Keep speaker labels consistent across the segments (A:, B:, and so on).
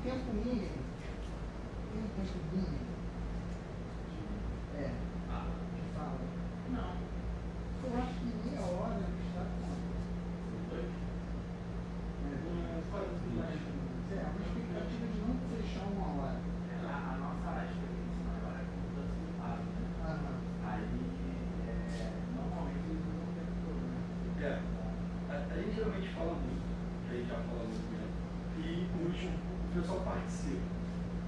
A: tempo mínimo. Tem um tempo mínimo. Que fala.
B: Não.
A: Eu acho que meia hora está com. A expectativa de não fechar uma hora.
B: A nossa experiência maior é com mudança de lado, né? Aí, normalmente eles usam o tempo todo, né?
C: A gente geralmente fala muito, a gente já fala muito mesmo, e o pessoal participa.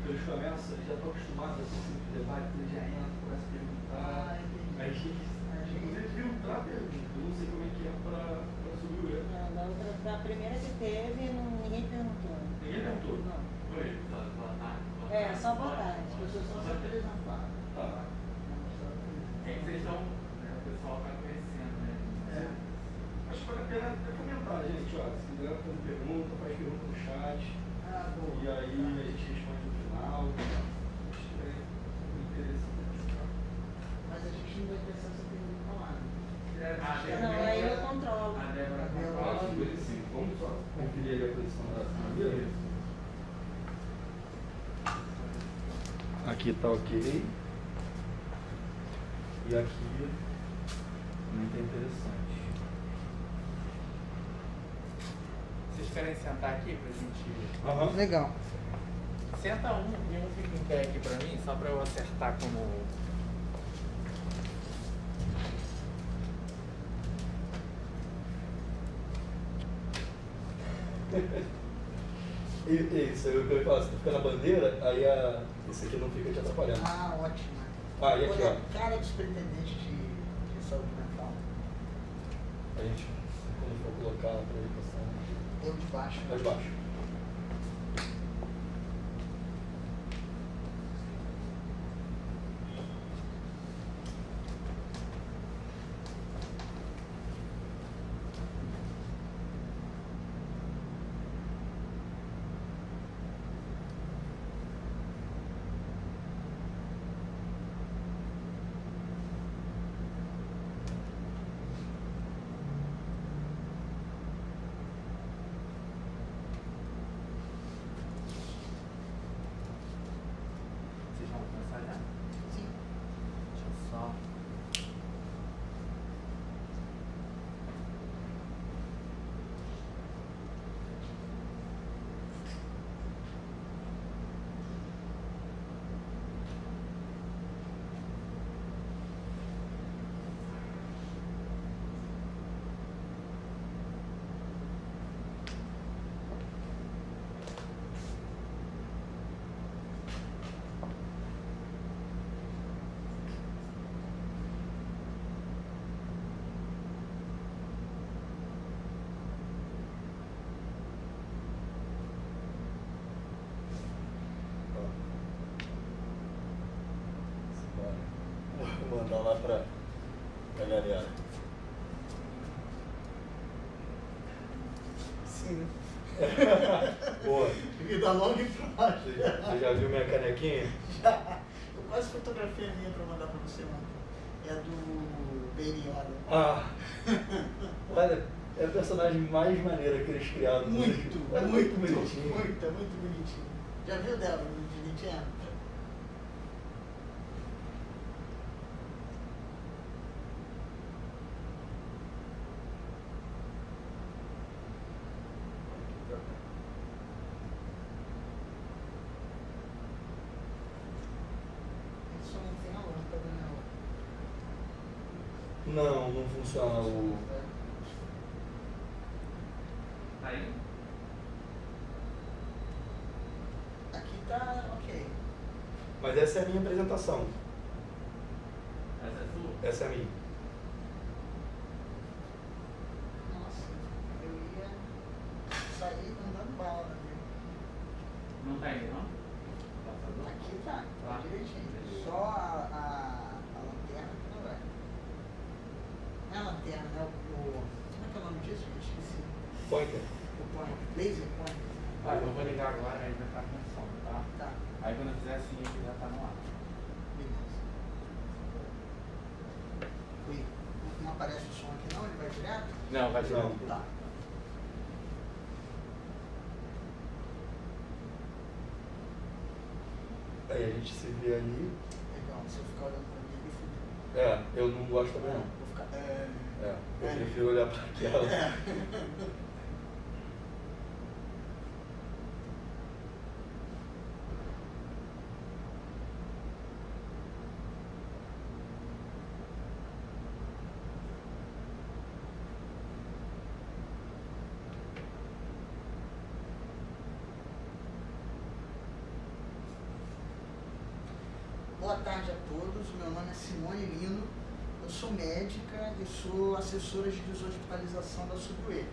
C: Porque eles começam, eles já estão acostumados a esse tipo de debate, eles já entram, começam a perguntar. A gente inclusive filtrar a pergunta, eu não sei como é que é para subir o erro.
D: Da primeira que teve, ninguém perguntou.
C: Ninguém perguntou?
D: Não.
C: Foi?
B: Boa tarde.
D: Só boa tarde.
A: As pessoas só se apresentaram.
C: Tá.
B: É que vocês estão, o pessoal está conhecendo, né?
C: Acho que vale a pena até comentar, gente, ó, se quiser fazer pergunta, faz pergunta no chat.
A: Boa.
C: E aí a gente responde no final. Acho que é interessante.
A: Mas a gente não vai ter essa pergunta lá.
D: Não, aí eu controlo.
B: A Débora controla.
C: Vamos só conferir ali a posição da madeira. Aqui está ok. E aqui também está interessante.
B: Vocês querem sentar aqui pra gente...
A: Legal.
B: Senta um e um fica em pé aqui pra mim, só pra eu acertar como...
C: Isso, eu falo, se tu fica na bandeira, aí esse aqui não fica te atrapalhando.
A: Ótimo.
C: E aqui, ó.
A: Cara de superintendente de saúde mental.
C: A gente, quando for colocar a apresentação.
A: Eu de baixo.
C: É de baixo.
B: Vocês vão começar já?
A: Sim.
B: Deixa eu só...
C: Vou mandar lá pra galera.
A: Sim.
C: Boa.
A: Vida longa e próxima.
C: Você já viu minha canequinha?
A: Já. Eu quase fotografei a minha pra mandar pra você ontem. É do Baby Yoda.
C: Olha, é a personagem mais maneira que eles criaram.
A: Muito
C: bonitinho.
A: Muito bonitinho. Já viu dela de 20 anos? Isso não tem a lâmpada, não.
C: Não funciona o...
B: Tá aí?
A: Aqui tá ok.
C: Mas essa é a minha apresentação.
B: Essa é sua?
C: Essa é a minha.
A: Nossa, eu ia sair andando bala, né?
B: Não tá indo, não? Passador?
A: Aqui tá
B: Tá.
A: direitinho.
B: Beleza.
A: Só a lanterna que não vai. Não é a lanterna, né? Como é que é o nome disso? Eu esqueci.
C: Pointer.
A: O point. Laser point.
B: Eu vou ligar agora, aí vai estar com som, tá?
A: Tá.
B: Aí quando eu fizer assim, ele já tá no ar.
A: Beleza. Fui. Não aparece o som aqui não? Ele vai direto?
B: Não, vai
C: Não.
A: Tá.
C: Aí a gente se vê ali.
A: Legal, se eu ficar olhando pra mim, ele fudeu.
C: Eu não gosto também não.
A: Vou ficar.
C: Eu prefiro olhar para aquela.
A: Boa tarde a todos, o meu nome é Simone Lino, eu sou médica e sou assessora de deshospitalização da SUDUE.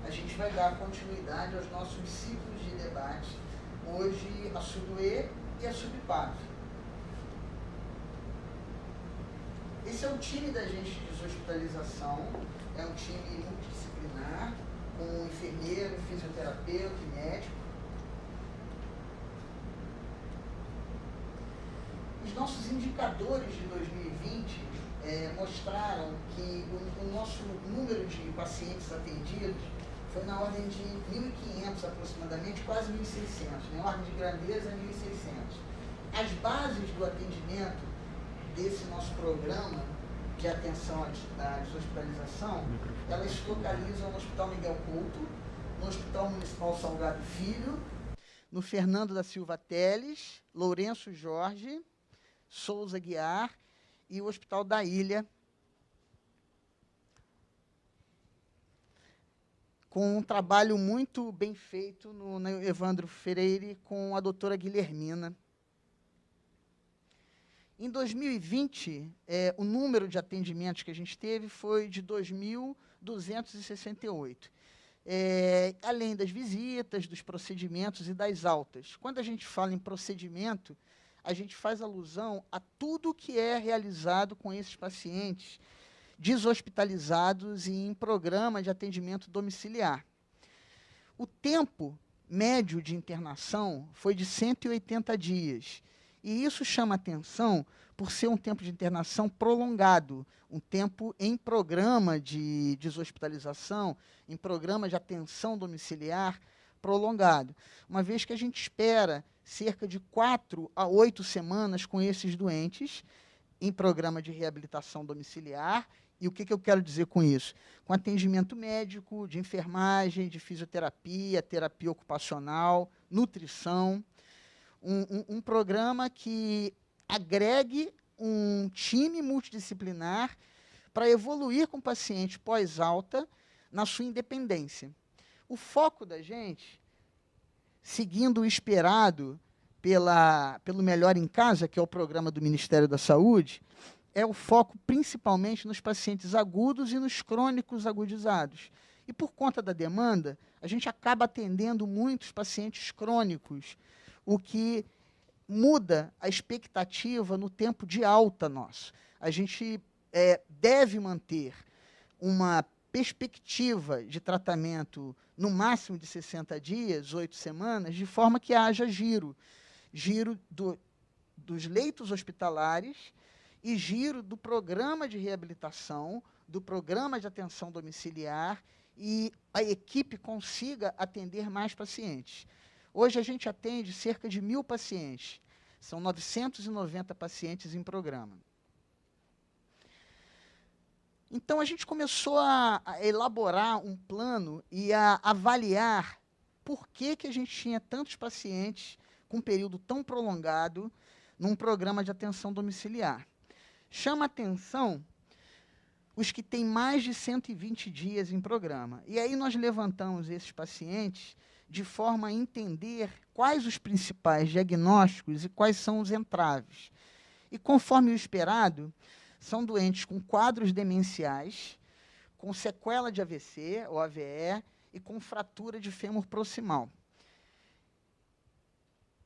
A: A gente vai dar continuidade aos nossos ciclos de debate, hoje a SUDUE e a SUBPAV. Esse é o time da gente de deshospitalização, é um time multidisciplinar, com enfermeiro, fisioterapeuta e médico. Os nossos indicadores de 2020 mostraram que o nosso número de pacientes atendidos foi na ordem de 1.500 aproximadamente, quase 1.600, né? Ordem de grandeza 1.600. As bases do atendimento desse nosso programa de atenção à deshospitalização, elas se localizam no Hospital Miguel Couto, no Hospital Municipal Salgado Filho, no Fernando da Silva Teles, Lourenço Jorge, Souza Guiar e o Hospital da Ilha, com um trabalho muito bem feito no Evandro Freire com a doutora Guilhermina. Em 2020, o número de atendimentos que a gente teve foi de 2.268, além das visitas, dos procedimentos e das altas. Quando a gente fala em procedimento, a gente faz alusão a tudo que é realizado com esses pacientes deshospitalizados e em programa de atendimento domiciliar. O tempo médio de internação foi de 180 dias, e isso chama atenção por ser um tempo de internação prolongado, um tempo em programa de deshospitalização, em programa de atenção domiciliar prolongado, uma vez que a gente espera cerca de 4 a 8 semanas com esses doentes em programa de reabilitação domiciliar. E o que eu quero dizer com isso? Com atendimento médico, de enfermagem, de fisioterapia, terapia ocupacional, nutrição. Um programa que agregue um time multidisciplinar para evoluir com o paciente pós-alta na sua independência. O foco da gente, seguindo o esperado pelo Melhor em Casa, que é o programa do Ministério da Saúde, é o foco principalmente nos pacientes agudos e nos crônicos agudizados. E por conta da demanda, a gente acaba atendendo muitos pacientes crônicos, o que muda a expectativa no tempo de alta nosso. A gente deve manter uma perspectiva de tratamento no máximo de 60 dias, 8 semanas, de forma que haja giro dos leitos hospitalares e giro do programa de reabilitação, do programa de atenção domiciliar, e a equipe consiga atender mais pacientes. Hoje a gente atende cerca de 1.000 pacientes, são 990 pacientes em programa. Então, a gente começou a elaborar um plano e a avaliar por que a gente tinha tantos pacientes com um período tão prolongado num programa de atenção domiciliar. Chama atenção os que têm mais de 120 dias em programa. E aí nós levantamos esses pacientes de forma a entender quais os principais diagnósticos e quais são os entraves. E, conforme o esperado, são doentes com quadros demenciais, com sequela de AVC ou AVE e com fratura de fêmur proximal.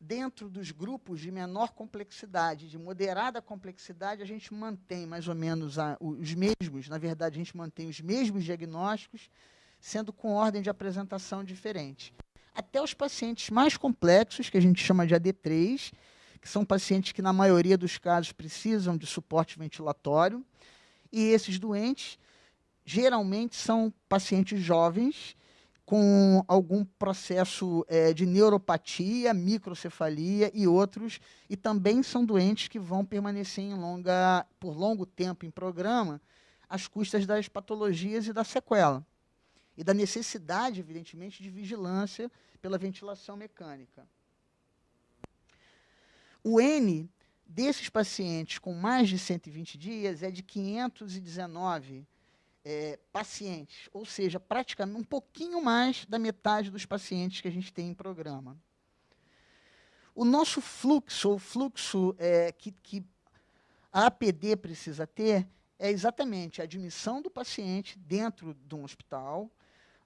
A: Dentro dos grupos de menor complexidade, de moderada complexidade, a gente mantém mais ou menos os mesmos, na verdade, a gente mantém os mesmos diagnósticos, sendo com ordem de apresentação diferente. Até os pacientes mais complexos, que a gente chama de AD3, que são pacientes que, na maioria dos casos, precisam de suporte ventilatório, e esses doentes, geralmente, são pacientes jovens, com algum processo de neuropatia, microcefalia e outros, e também são doentes que vão permanecer por longo tempo em programa, às custas das patologias e da sequela, e da necessidade, evidentemente, de vigilância pela ventilação mecânica. O N desses pacientes com mais de 120 dias é de 519 pacientes, ou seja, praticamente um pouquinho mais da metade dos pacientes que a gente tem em programa. O nosso fluxo, o fluxo que a APD precisa ter, é exatamente a admissão do paciente dentro de um hospital,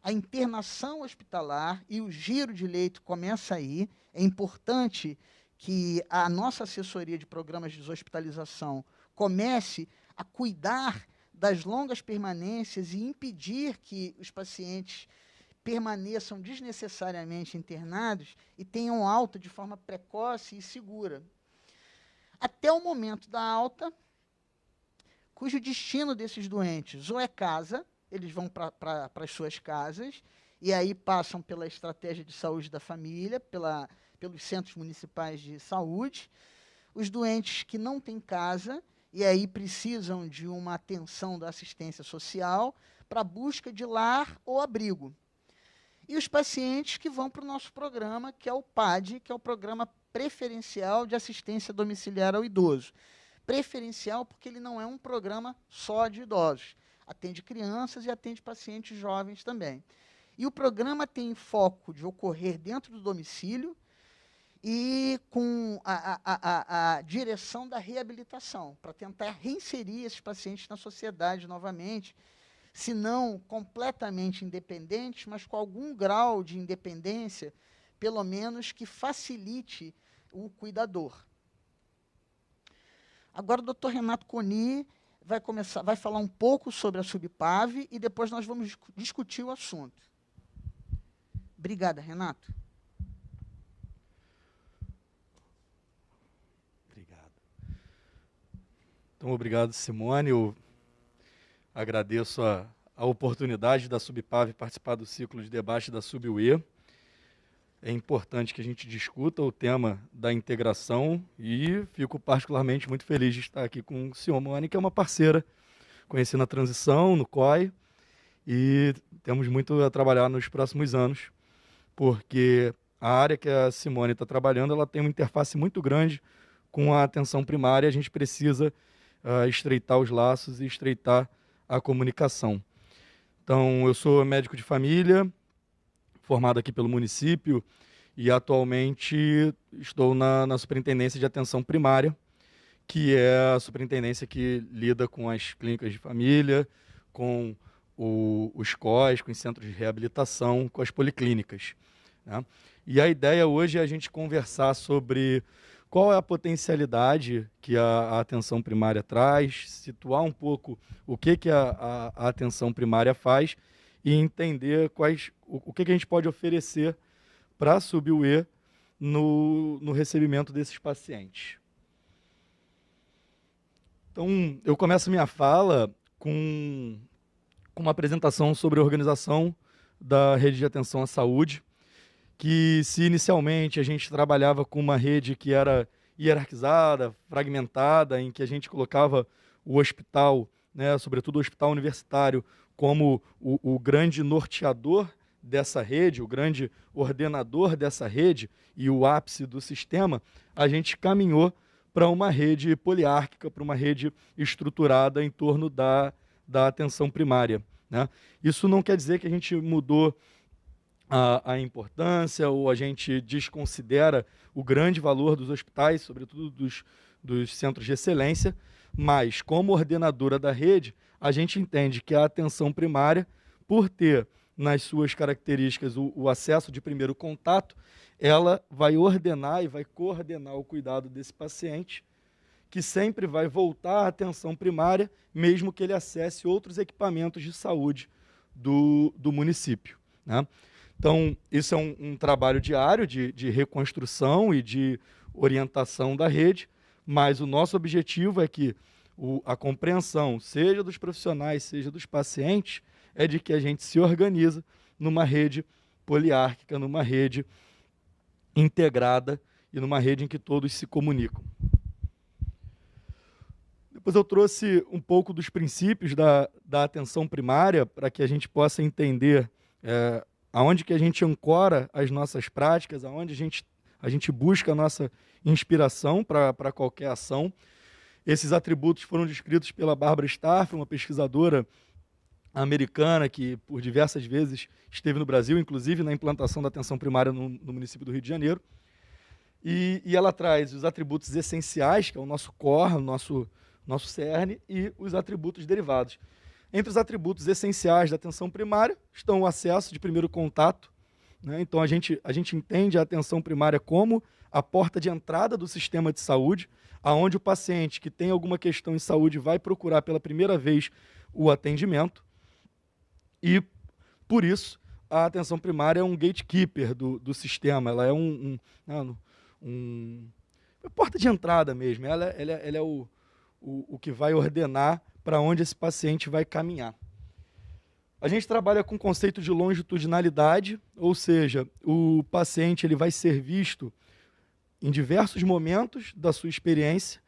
A: a internação hospitalar e o giro de leito começa aí. É importante que a nossa assessoria de programas de deshospitalização comece a cuidar das longas permanências e impedir que os pacientes permaneçam desnecessariamente internados e tenham alta de forma precoce e segura. Até o momento da alta, cujo destino desses doentes ou é casa, eles vão para as suas casas, e aí passam pela estratégia de saúde da família, pelos centros municipais de saúde. Os doentes que não têm casa, e aí precisam de uma atenção da assistência social para a busca de lar ou abrigo. E os pacientes que vão para o nosso programa, que é o PAD, que é o Programa Preferencial de Assistência Domiciliar ao Idoso. Preferencial porque ele não é um programa só de idosos. Atende crianças e atende pacientes jovens também. E o programa tem foco de ocorrer dentro do domicílio, e com a direção da reabilitação, para tentar reinserir esses pacientes na sociedade novamente, se não completamente independentes, mas com algum grau de independência, pelo menos que facilite o cuidador. Agora o Dr. Renato Coni vai falar um pouco sobre a SUBPAV e depois nós vamos discutir o assunto. Obrigada, Renato.
E: Então, obrigado, Simone. Eu agradeço a oportunidade da SUBPAV participar do ciclo de debate da SUB-UE. É importante que a gente discuta o tema da integração e fico particularmente muito feliz de estar aqui com a Simone, que é uma parceira, conheci na transição, no COI, e temos muito a trabalhar nos próximos anos, porque a área que a Simone está trabalhando, ela tem uma interface muito grande com a atenção primária, a gente precisa estreitar os laços e estreitar a comunicação. Então, eu sou médico de família, formado aqui pelo município, e atualmente estou na Superintendência de Atenção Primária, que é a superintendência que lida com as clínicas de família, com os COIs, com os centros de reabilitação, com as policlínicas, né? E a ideia hoje é a gente conversar sobre qual é a potencialidade que a atenção primária traz, situar um pouco o que a atenção primária faz e entender o que a gente pode oferecer para a SUB-UE no recebimento desses pacientes. Então, eu começo minha fala com uma apresentação sobre a organização da rede de atenção à saúde, que se inicialmente a gente trabalhava com uma rede que era hierarquizada, fragmentada, em que a gente colocava o hospital, né, sobretudo o hospital universitário, como o grande norteador dessa rede, o grande ordenador dessa rede e o ápice do sistema, a gente caminhou para uma rede poliárquica, para uma rede estruturada em torno da atenção primária, né? Isso não quer dizer que a gente mudou a importância ou a gente desconsidera o grande valor dos hospitais, sobretudo dos centros de excelência, mas como ordenadora da rede, a gente entende que a atenção primária, por ter nas suas características o acesso de primeiro contato, ela vai ordenar e vai coordenar o cuidado desse paciente, que sempre vai voltar à atenção primária, mesmo que ele acesse outros equipamentos de saúde do município, né? Então, isso é um trabalho diário de reconstrução e de orientação da rede, mas o nosso objetivo é que a compreensão, seja dos profissionais, seja dos pacientes, é de que a gente se organiza numa rede poliárquica, numa rede integrada e numa rede em que todos se comunicam. Depois eu trouxe um pouco dos princípios da atenção primária para que a gente possa entender aonde que a gente ancora as nossas práticas, aonde a gente busca a nossa inspiração para qualquer ação. Esses atributos foram descritos pela Barbara Starr, uma pesquisadora americana que por diversas vezes esteve no Brasil, inclusive na implantação da atenção primária no município do Rio de Janeiro. E ela traz os atributos essenciais, que é o nosso core, o nosso cerne, e os atributos derivados. Entre os atributos essenciais da atenção primária estão o acesso de primeiro contato, né? Então a gente entende a atenção primária como a porta de entrada do sistema de saúde, aonde o paciente que tem alguma questão em saúde vai procurar pela primeira vez o atendimento. E, por isso, a atenção primária é um gatekeeper do sistema, ela é uma porta de entrada mesmo, ela é o que vai ordenar para onde esse paciente vai caminhar. A gente trabalha com o conceito de longitudinalidade, ou seja, o paciente ele vai ser visto em diversos momentos da sua experiência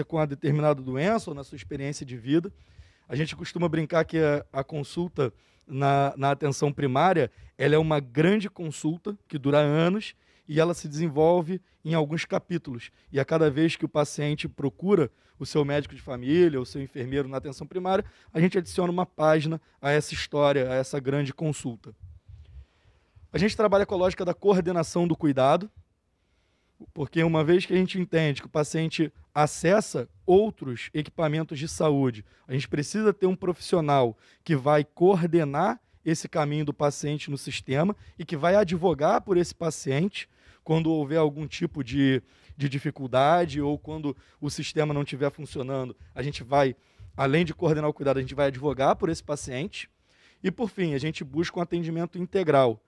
E: com a determinada doença ou na sua experiência de vida. A gente costuma brincar que a consulta na atenção primária ela é uma grande consulta que dura anos e ela se desenvolve em alguns capítulos. E a cada vez que o paciente procura o seu médico de família, o seu enfermeiro na atenção primária, a gente adiciona uma página a essa história, a essa grande consulta. A gente trabalha com a lógica da coordenação do cuidado, porque uma vez que a gente entende que o paciente acessa outros equipamentos de saúde, a gente precisa ter um profissional que vai coordenar esse caminho do paciente no sistema e que vai advogar por esse paciente quando houver algum tipo de dificuldade ou quando o sistema não estiver funcionando. A gente vai, além de coordenar o cuidado, a gente vai advogar por esse paciente. E, por fim, a gente busca um atendimento integral,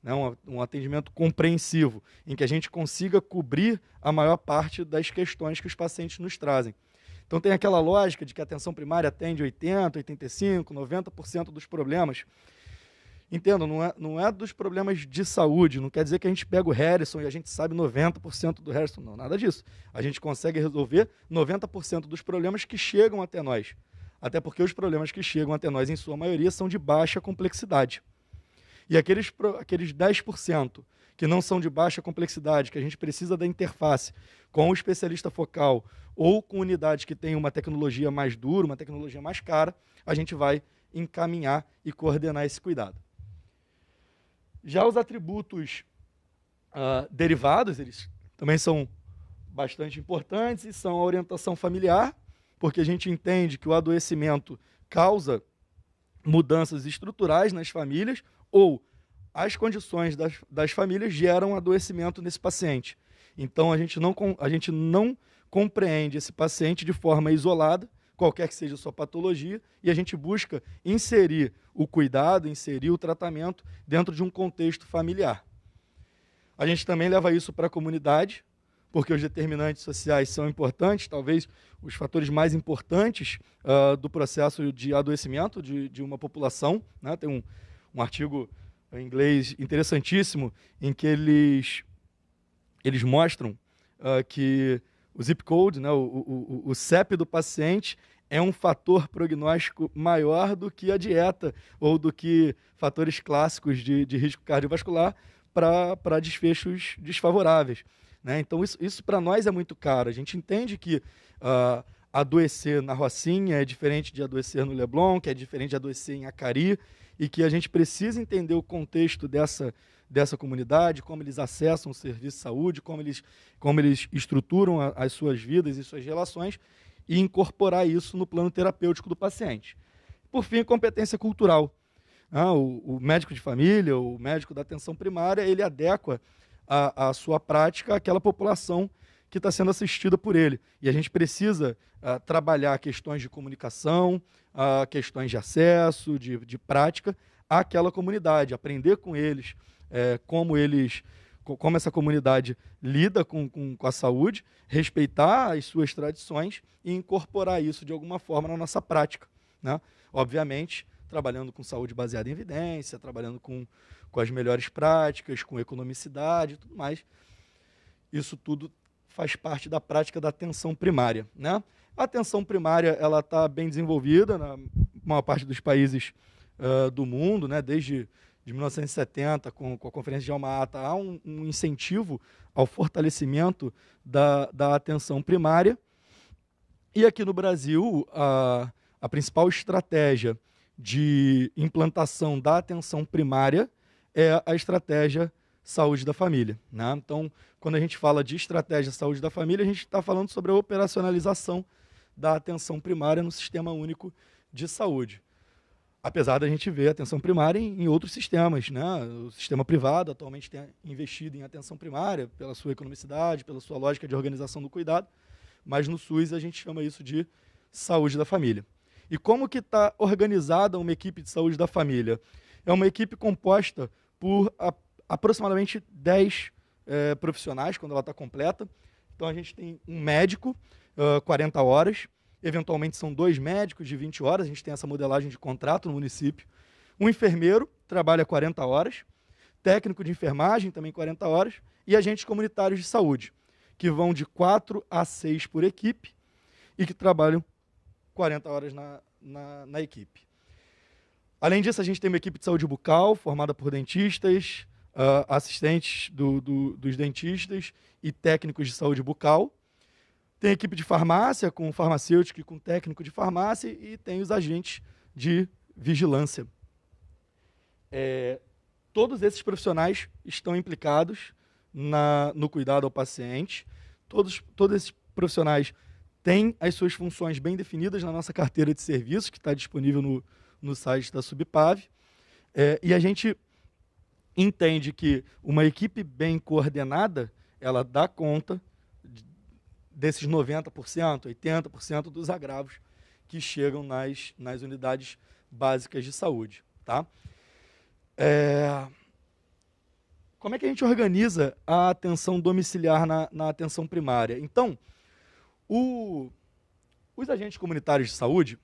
E: né, um atendimento compreensivo, em que a gente consiga cobrir a maior parte das questões que os pacientes nos trazem. Então tem aquela lógica de que a atenção primária atende 80%, 85%, 90% dos problemas. Entendo, não é dos problemas de saúde, não quer dizer que a gente pega o Harrison e a gente sabe 90% do Harrison, não, nada disso. A gente consegue resolver 90% dos problemas que chegam até nós. Até porque os problemas que chegam até nós, em sua maioria, são de baixa complexidade. E aqueles 10% que não são de baixa complexidade, que a gente precisa da interface com o especialista focal ou com unidades que têm uma tecnologia mais dura, uma tecnologia mais cara, a gente vai encaminhar e coordenar esse cuidado. Já os atributos derivados, eles também são bastante importantes e são a orientação familiar, porque a gente entende que o adoecimento causa mudanças estruturais nas famílias ou as condições das famílias geram adoecimento nesse paciente. Então, a gente não compreende esse paciente de forma isolada, qualquer que seja a sua patologia, e a gente busca inserir o cuidado, inserir o tratamento dentro de um contexto familiar. A gente também leva isso para a comunidade, porque os determinantes sociais são importantes, talvez os fatores mais importantes do processo de adoecimento de uma população, né? Tem um artigo em inglês interessantíssimo em que eles mostram que o zip code, né, o CEP do paciente é um fator prognóstico maior do que a dieta ou do que fatores clássicos de risco cardiovascular para desfechos desfavoráveis, né? Então isso para nós é muito caro. A gente entende que adoecer na Rocinha é diferente de adoecer no Leblon, que é diferente de adoecer em Acari, e que a gente precisa entender o contexto dessa comunidade, como eles acessam o serviço de saúde, como eles estruturam as suas vidas e suas relações e incorporar isso no plano terapêutico do paciente. Por fim, competência cultural. O médico de família, o médico da atenção primária, ele adequa a sua prática àquela população que está sendo assistida por ele. E a gente precisa trabalhar questões de comunicação, questões de acesso, de prática àquela comunidade, aprender com eles, como essa comunidade lida com a saúde, respeitar as suas tradições e incorporar isso de alguma forma na nossa prática, né? Obviamente, trabalhando com saúde baseada em evidência, trabalhando com as melhores práticas, com economicidade e tudo mais. Isso tudo faz parte da prática da atenção primária, né? A atenção primária ela está bem desenvolvida na maior parte dos países do mundo, né? Desde 1970, com a Conferência de Alma-Ata, há um incentivo ao fortalecimento da atenção primária. E aqui no Brasil, a principal estratégia de implantação da atenção primária é a estratégia saúde da família, né? Então, quando a gente fala de estratégia saúde da família, a gente está falando sobre a operacionalização da atenção primária no Sistema Único de Saúde. Apesar da gente ver a atenção primária em outros sistemas, né? O sistema privado atualmente tem investido em atenção primária pela sua economicidade, pela sua lógica de organização do cuidado, mas no SUS a gente chama isso de saúde da família. E como que está organizada uma equipe de saúde da família? É uma equipe composta por aproximadamente 10 profissionais, quando ela está completa. Então, a gente tem um médico, 40 horas, eventualmente são 2 médicos de 20 horas, a gente tem essa modelagem de contrato no município. Um enfermeiro, trabalha 40 horas, técnico de enfermagem, também 40 horas, e agentes comunitários de saúde, que vão de 4 a 6 por equipe e que trabalham 40 horas na equipe. Além disso, a gente tem uma equipe de saúde bucal, formada por dentistas, assistentes dos dentistas e técnicos de saúde bucal. Tem equipe de farmácia, com farmacêutico e com técnico de farmácia, e tem os agentes de vigilância. Todos esses profissionais estão implicados no cuidado ao paciente. Todos esses profissionais têm as suas funções bem definidas na nossa carteira de serviços, que está disponível no site da Subpav. E a gente entende que uma equipe bem coordenada, ela dá conta desses 90%, 80% dos agravos que chegam nas unidades básicas de saúde. Tá? Como é que a gente organiza a atenção domiciliar na atenção primária? Então, os agentes comunitários de saúde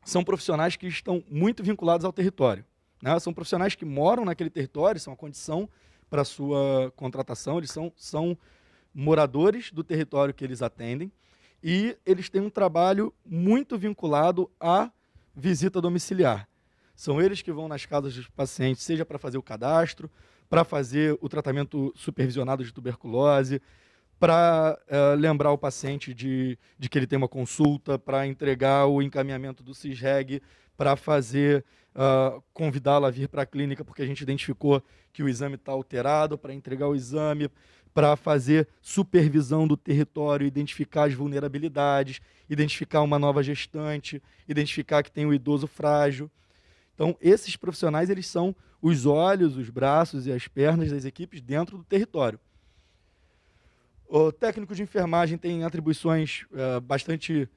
E: são profissionais que estão muito vinculados ao território, né? São profissionais que moram naquele território, são a condição para a sua contratação, eles são moradores do território que eles atendem e eles têm um trabalho muito vinculado à visita domiciliar. São eles que vão nas casas dos pacientes, seja para fazer o cadastro, para fazer o tratamento supervisionado de tuberculose, para lembrar o paciente de que ele tem uma consulta, para entregar o encaminhamento do CISREG, para convidá-lo a vir para a clínica porque a gente identificou que o exame está alterado, para entregar o exame, para fazer supervisão do território, identificar as vulnerabilidades, identificar uma nova gestante, identificar que tem um idoso frágil. Então, esses profissionais, eles são os olhos, os braços e as pernas das equipes dentro do território. O técnico de enfermagem tem atribuições bastante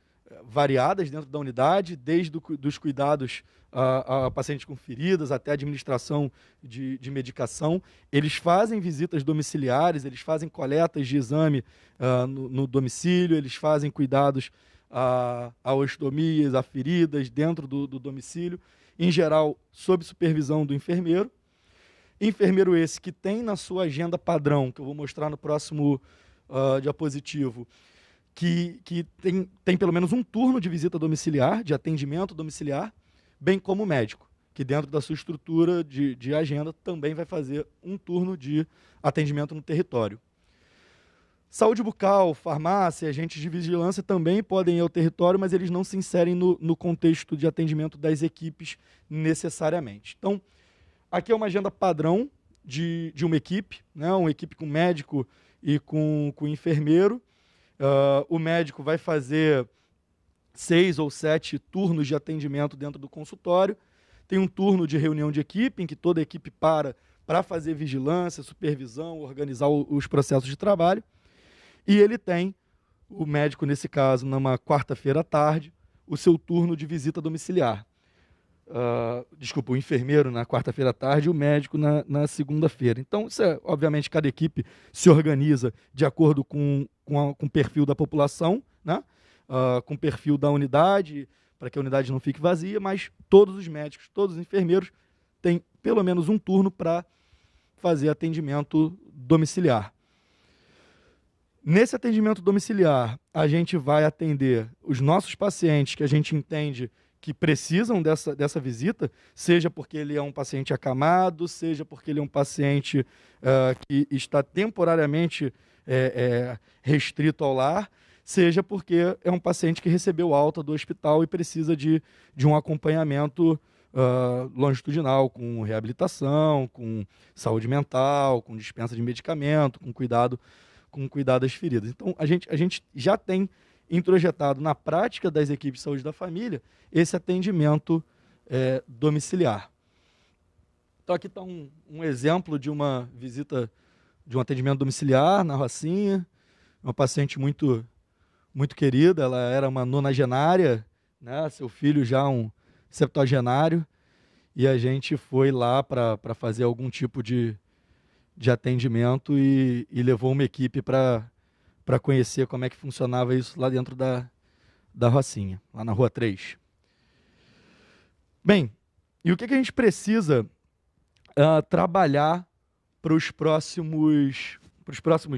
E: variadas dentro da unidade, desde dos cuidados a pacientes com feridas até a administração de medicação. Eles fazem visitas domiciliares, eles fazem coletas de exame no domicílio, eles fazem cuidados a osteomias, a feridas dentro do domicílio, em geral, sob supervisão do enfermeiro. Enfermeiro esse que tem na sua agenda padrão, que eu vou mostrar no próximo diapositivo, que tem pelo menos um turno de visita domiciliar, de atendimento domiciliar, bem como o médico, que dentro da sua estrutura de agenda também vai fazer um turno de atendimento no território. Saúde bucal, farmácia, agentes de vigilância também podem ir ao território, mas eles não se inserem no contexto de atendimento das equipes necessariamente. Então, aqui é uma agenda padrão de uma equipe, né? Uma equipe com médico e com enfermeiro. O médico vai fazer 6 ou 7 turnos de atendimento dentro do consultório. Tem um turno de reunião de equipe, em que toda a equipe para fazer vigilância, supervisão, organizar os processos de trabalho. E ele tem, o médico nesse caso, numa quarta-feira à tarde, o seu turno de visita domiciliar. O enfermeiro na quarta-feira à tarde e o médico na segunda-feira. Então, obviamente, cada equipe se organiza de acordo com o perfil da população, né? Com o perfil da unidade, para que a unidade não fique vazia, mas todos os médicos, todos os enfermeiros têm pelo menos um turno para fazer atendimento domiciliar. Nesse atendimento domiciliar, a gente vai atender os nossos pacientes que a gente entende que precisam dessa visita, seja porque ele é um paciente acamado, seja porque ele é um paciente que está temporariamente restrito ao lar, seja porque é um paciente que recebeu alta do hospital e precisa de um acompanhamento longitudinal, com reabilitação, com saúde mental, com dispensa de medicamento, com cuidado das feridas. Então, a gente já tem introjetado na prática das equipes de saúde da família esse atendimento domiciliar. Então, aqui está um exemplo de uma visita, de um atendimento domiciliar na Rocinha, uma paciente muito querida, ela era uma nonagenária, né, seu filho já um septuagenário, e a gente foi lá para fazer algum tipo de atendimento e levou uma equipe para conhecer como é que funcionava isso lá dentro da Rocinha, lá na Rua 3. Bem, e o que a gente precisa trabalhar para os próximos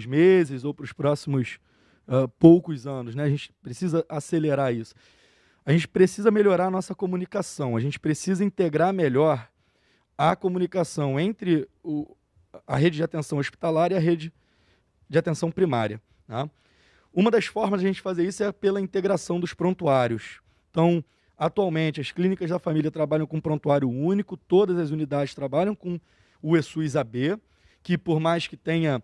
E: meses ou para os próximos poucos anos, né? A gente precisa acelerar isso. A gente precisa melhorar a nossa comunicação, a gente precisa integrar melhor a comunicação entre a rede de atenção hospitalar e a rede de atenção primária. Tá? Uma das formas de a gente fazer isso é pela integração dos prontuários. Então, atualmente, as clínicas da família trabalham com prontuário único, todas as unidades trabalham com o ESUS-AB, que por mais que tenha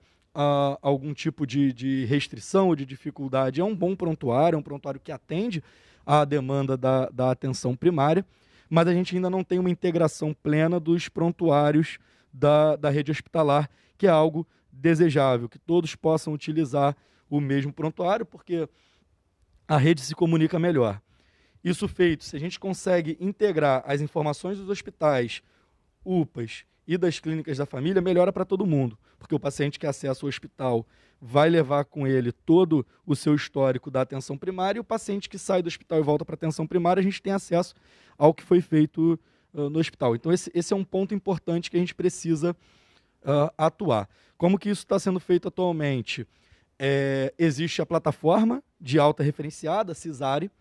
E: algum tipo de restrição ou de dificuldade, é um bom prontuário, é um prontuário que atende à demanda da atenção primária, mas a gente ainda não tem uma integração plena dos prontuários da rede hospitalar, que é algo desejável, que todos possam utilizar o mesmo prontuário, porque a rede se comunica melhor. Isso feito, se a gente consegue integrar as informações dos hospitais, UPAs e das clínicas da família, melhora para todo mundo, porque o paciente que acessa o hospital vai levar com ele todo o seu histórico da atenção primária, e o paciente que sai do hospital e volta para a atenção primária, a gente tem acesso ao que foi feito no hospital. Então, esse é um ponto importante que a gente precisa atuar. Como que isso está sendo feito atualmente? Existe a plataforma de alta referenciada, CISARE,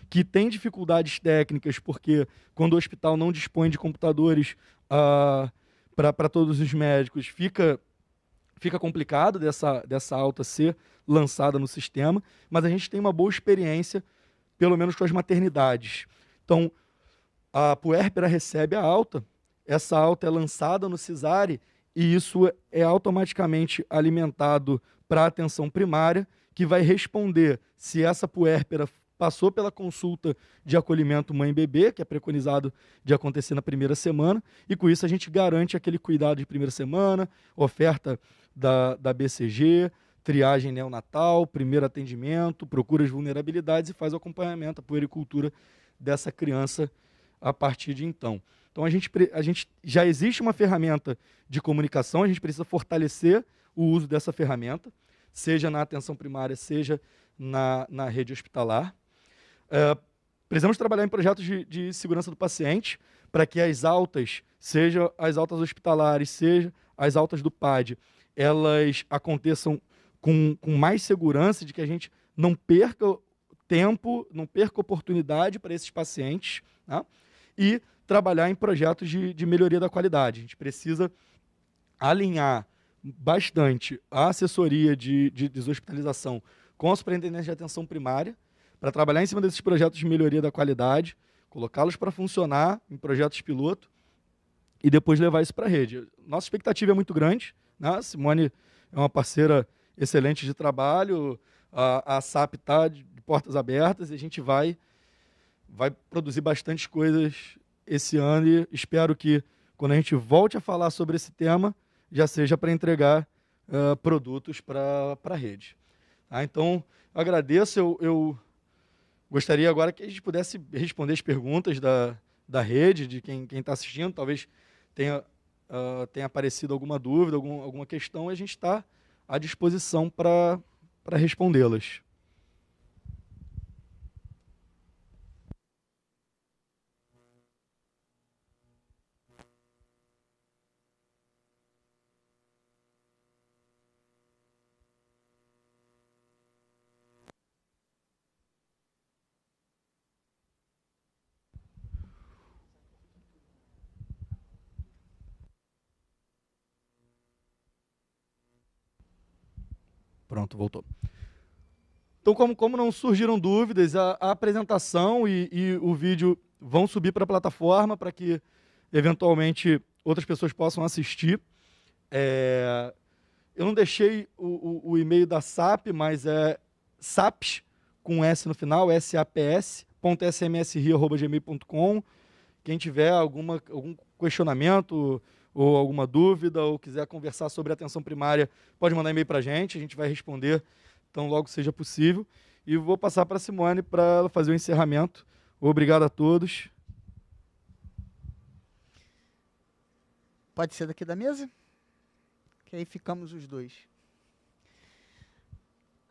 E: que tem dificuldades técnicas, porque quando o hospital não dispõe de computadores para todos os médicos, fica complicado dessa alta ser lançada no sistema, mas a gente tem uma boa experiência, pelo menos com as maternidades. Então, a puérpera recebe a alta, essa alta é lançada no CISARE e isso é automaticamente alimentado para a atenção primária, que vai responder se essa puérpera passou pela consulta de acolhimento mãe-bebê, que é preconizado de acontecer na primeira semana, e com isso a gente garante aquele cuidado de primeira semana, oferta da BCG, triagem neonatal, primeiro atendimento, procura as vulnerabilidades e faz o acompanhamento, a puericultura dessa criança a partir de então. Então, a gente já existe uma ferramenta de comunicação, a gente precisa fortalecer o uso dessa ferramenta, seja na atenção primária, seja na rede hospitalar. Precisamos trabalhar em projetos de segurança do paciente, para que as altas, seja as altas hospitalares, seja as altas do PAD, elas aconteçam com mais segurança, de que a gente não perca tempo, não perca oportunidade para esses pacientes, tá? E trabalhar em projetos de melhoria da qualidade. A gente precisa alinhar bastante a assessoria de deshospitalização com a superintendência de atenção primária, para trabalhar em cima desses projetos de melhoria da qualidade, colocá-los para funcionar em projetos piloto e depois levar isso para a rede. Nossa expectativa é muito grande, né? A Simone é uma parceira excelente de trabalho, a SAP está de portas abertas e a gente vai produzir bastante coisas esse ano e espero que, quando a gente volte a falar sobre esse tema, já seja para entregar produtos para a rede. Tá? Então, agradeço. Eu gostaria agora que a gente pudesse responder as perguntas da rede, de quem está assistindo. Talvez tenha aparecido alguma dúvida, alguma questão, e a gente está à disposição para respondê-las. Pronto, voltou. Então, como não surgiram dúvidas, a apresentação e o vídeo vão subir para a plataforma para que, eventualmente, outras pessoas possam assistir. Eu não deixei o e-mail da SAP, mas é saps, com S no final, saps.smsrio@gmail.com. Quem tiver algum questionamento ou alguma dúvida ou quiser conversar sobre a atenção primária, pode mandar e-mail para a gente vai responder tão logo seja possível. E vou passar para a Simone para ela fazer o encerramento. Obrigado a todos.
A: Pode ser daqui da mesa? Que aí ficamos os dois.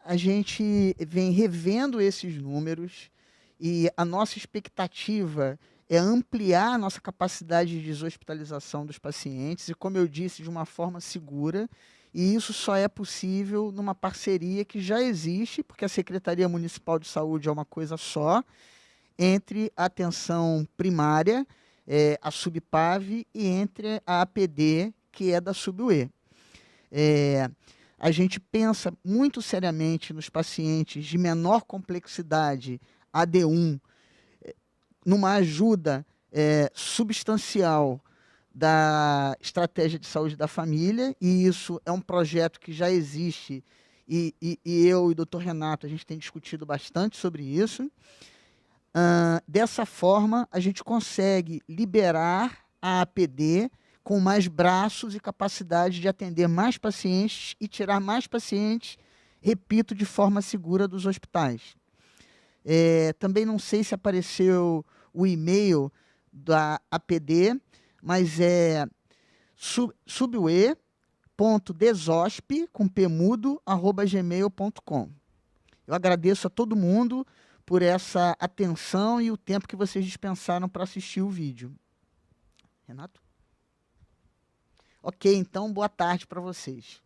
A: A gente vem revendo esses números e a nossa expectativa é ampliar a nossa capacidade de deshospitalização dos pacientes e, como eu disse, de uma forma segura. E isso só é possível numa parceria que já existe, porque a Secretaria Municipal de Saúde é uma coisa só, entre a atenção primária, a SUBPAV, e entre a APD, que é da SUB-UE. A gente pensa muito seriamente nos pacientes de menor complexidade, AD1, numa ajuda substancial da estratégia de saúde da família, e isso é um projeto que já existe, e eu e o Dr. Renato, a gente tem discutido bastante sobre isso. Dessa forma, a gente consegue liberar a APD com mais braços e capacidade de atender mais pacientes e tirar mais pacientes, repito, de forma segura dos hospitais. Também não sei se apareceu o e-mail da APD, mas é subue.desosp, com pmudo, @gmail.com. Eu agradeço a todo mundo por essa atenção e o tempo que vocês dispensaram para assistir o vídeo. Renato? Ok, então, boa tarde para vocês.